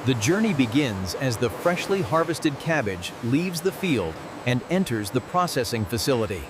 The journey begins as the freshly harvested cabbage leaves the field and enters the processing facility.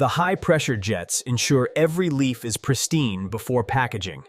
The high-pressure jets ensure every leaf is pristine before packaging.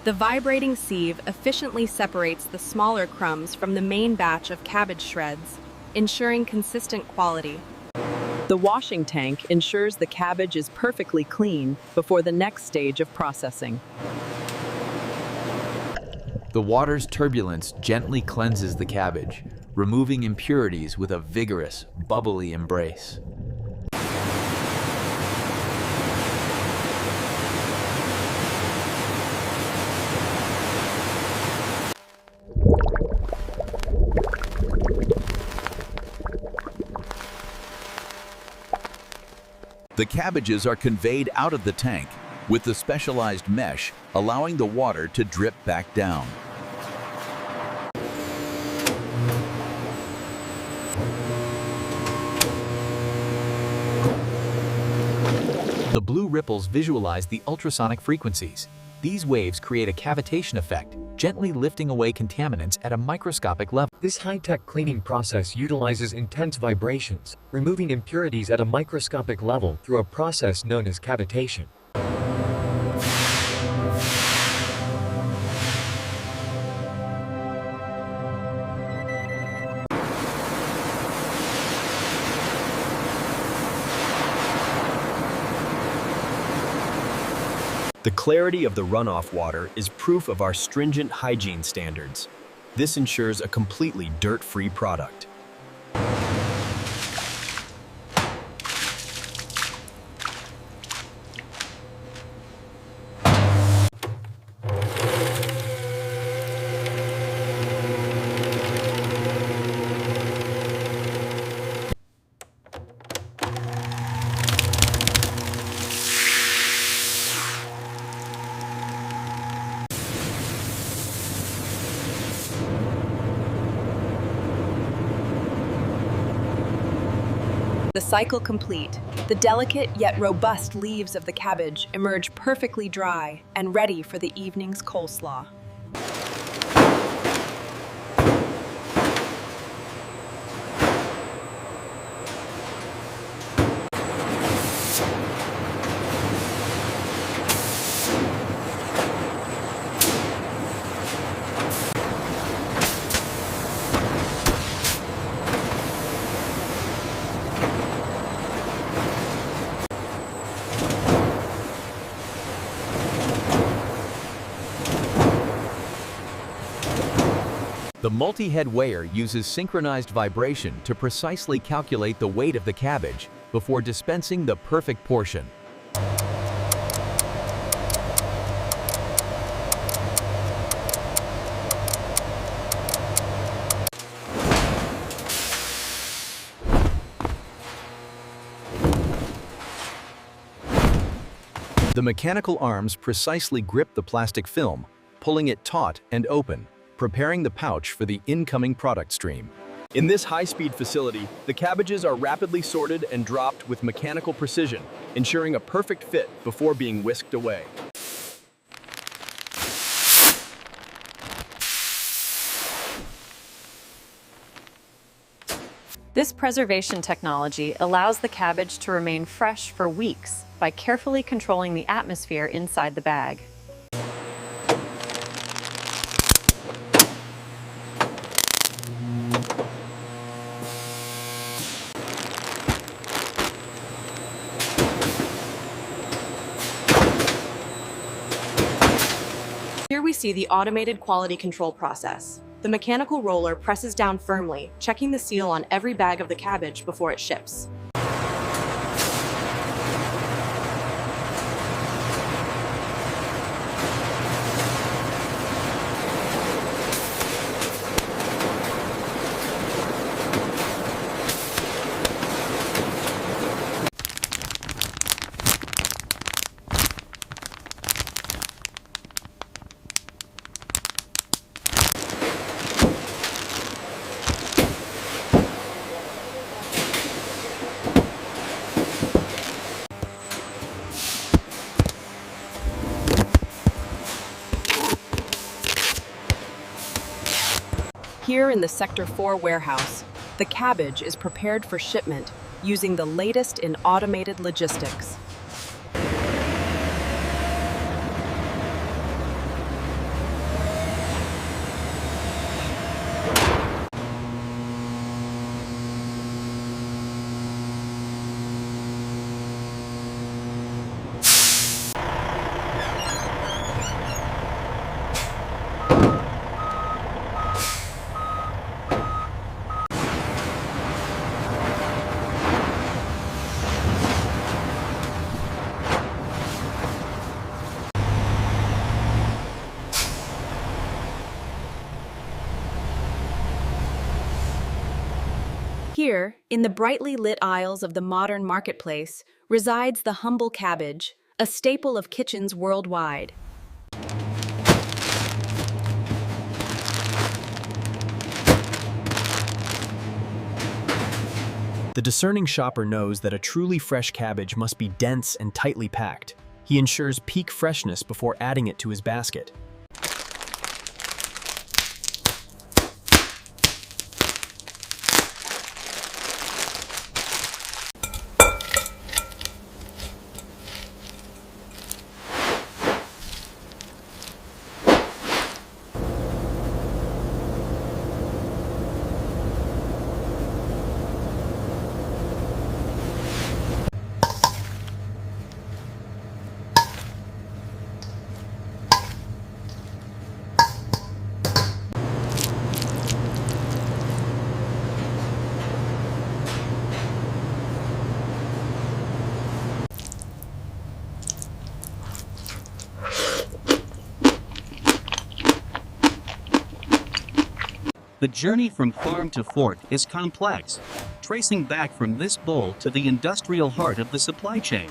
The vibrating sieve efficiently separates the smaller crumbs from the main batch of cabbage shreds, ensuring consistent quality. The washing tank ensures the cabbage is perfectly clean before the next stage of processing. The water's turbulence gently cleanses the cabbage, removing impurities with a vigorous, bubbly embrace. The cabbages are conveyed out of the tank with the specialized mesh, allowing the water to drip back down. The blue ripples visualize the ultrasonic frequencies. These waves create a cavitation effect, gently lifting away contaminants at a microscopic level. This high-tech cleaning process utilizes intense vibrations, removing impurities at a microscopic level through a process known as cavitation. The clarity of the runoff water is proof of our stringent hygiene standards. This ensures a completely dirt-free product. The cycle complete, the delicate yet robust leaves of the cabbage emerge perfectly dry and ready for the evening's coleslaw. The multi-head weigher uses synchronized vibration to precisely calculate the weight of the cabbage before dispensing the perfect portion. The mechanical arms precisely grip the plastic film, pulling it taut and open, preparing the pouch for the incoming product stream. In this high-speed facility, the cabbages are rapidly sorted and dropped with mechanical precision, ensuring a perfect fit before being whisked away. This preservation technology allows the cabbage to remain fresh for weeks by carefully controlling the atmosphere inside the bag. Here we see the automated quality control process. The mechanical roller presses down firmly, checking the seal on every bag of the cabbage before it ships. Here in the Sector 4 warehouse, the cabbage is prepared for shipment using the latest in automated logistics. Here, in the brightly lit aisles of the modern marketplace, resides the humble cabbage, a staple of kitchens worldwide. The discerning shopper knows that a truly fresh cabbage must be dense and tightly packed. He ensures peak freshness before adding it to his basket. The journey from farm to fork is complex, tracing back from this bowl to the industrial heart of the supply chain.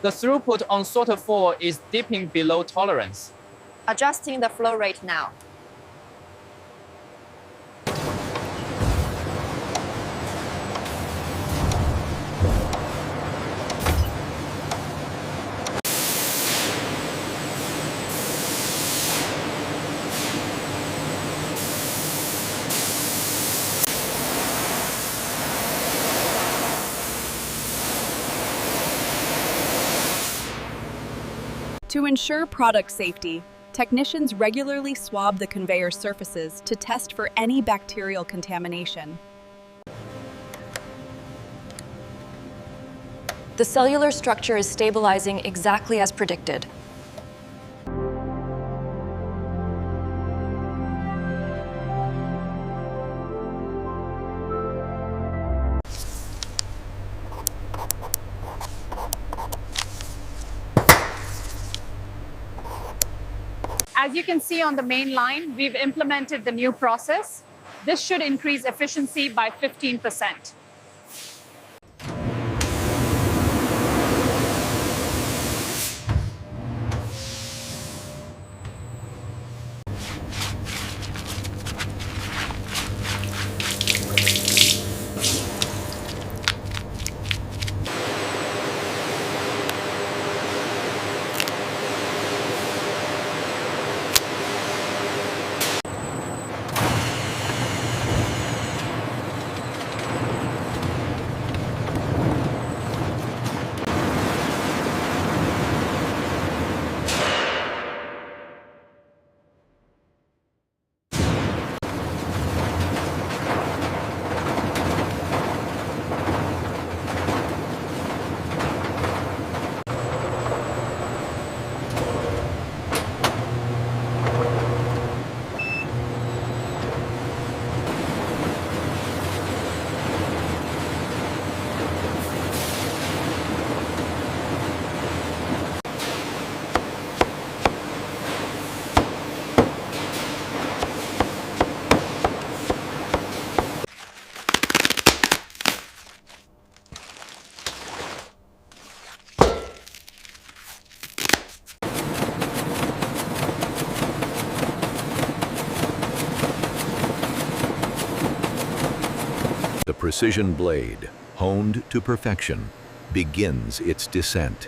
The throughput on sorter 4 is dipping below tolerance. Adjusting the flow rate now. To ensure product safety, technicians regularly swab the conveyor surfaces to test for any bacterial contamination. The cellular structure is stabilizing exactly as predicted. As you can see on the main line, we've implemented the new process. This should increase efficiency by 15%. The precision blade, honed to perfection, begins its descent.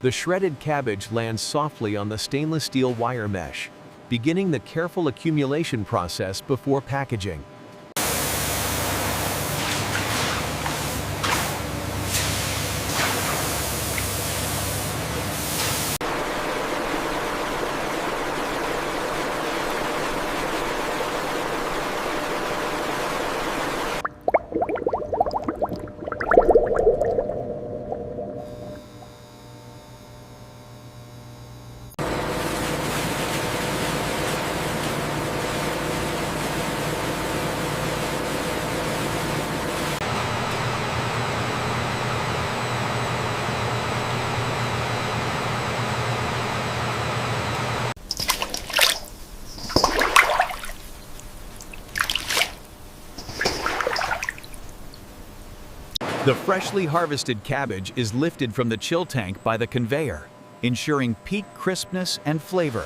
The shredded cabbage lands softly on the stainless steel wire mesh, beginning the careful accumulation process before packaging. The freshly harvested cabbage is lifted from the chill tank by the conveyor, ensuring peak crispness and flavor.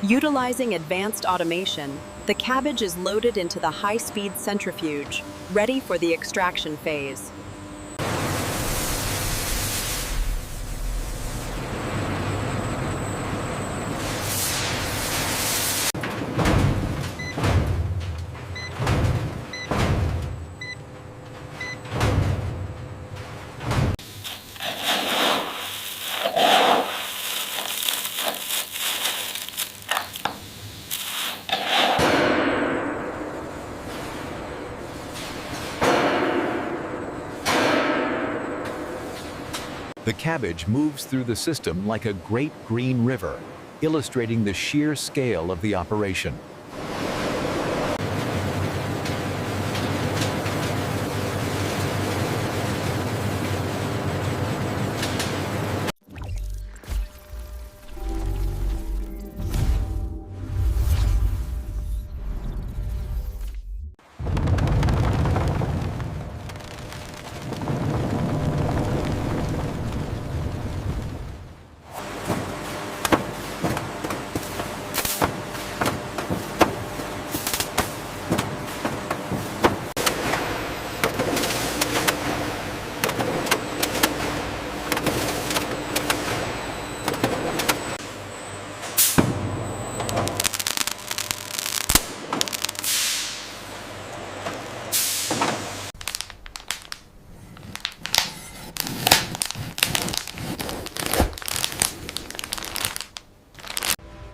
Utilizing advanced automation, the cabbage is loaded into the high-speed centrifuge, ready for the extraction phase. The cabbage moves through the system like a great green river, illustrating the sheer scale of the operation.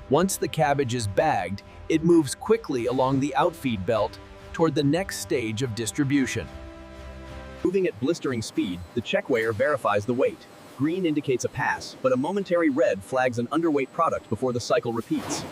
Once the cabbage is bagged, it moves quickly along the outfeed belt toward the next stage of distribution. Moving at blistering speed, the check weigher verifies the weight. Green indicates a pass, but a momentary red flags an underweight product before the cycle repeats.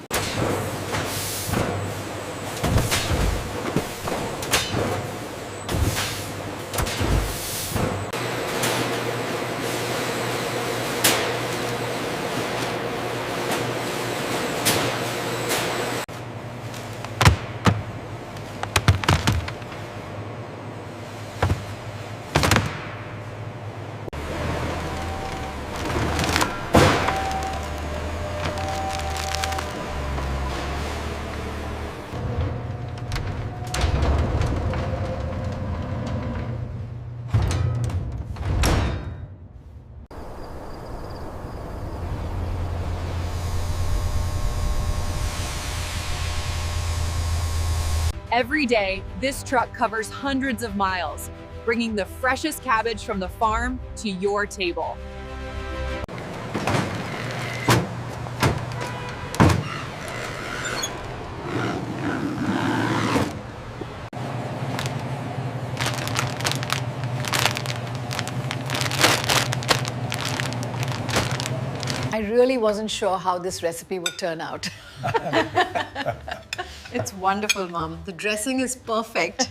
Every day, this truck covers hundreds of miles, bringing the freshest cabbage from the farm to your table. I really wasn't sure how this recipe would turn out. It's wonderful, Mom. The dressing is perfect.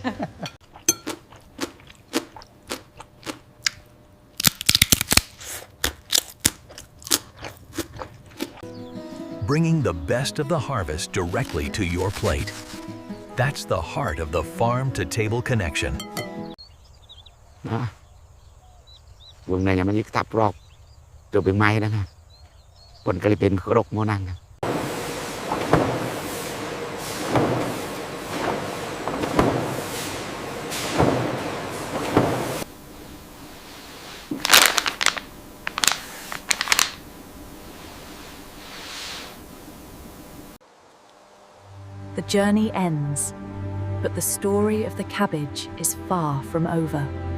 Bringing the best of the harvest directly to your plate. That's the heart of the farm-to-table connection. Vùng này nhà mình tập rọc, từ bên mai đó nè, còn cái bên khổ độc món ăn. The journey ends, but the story of the cabbage is far from over.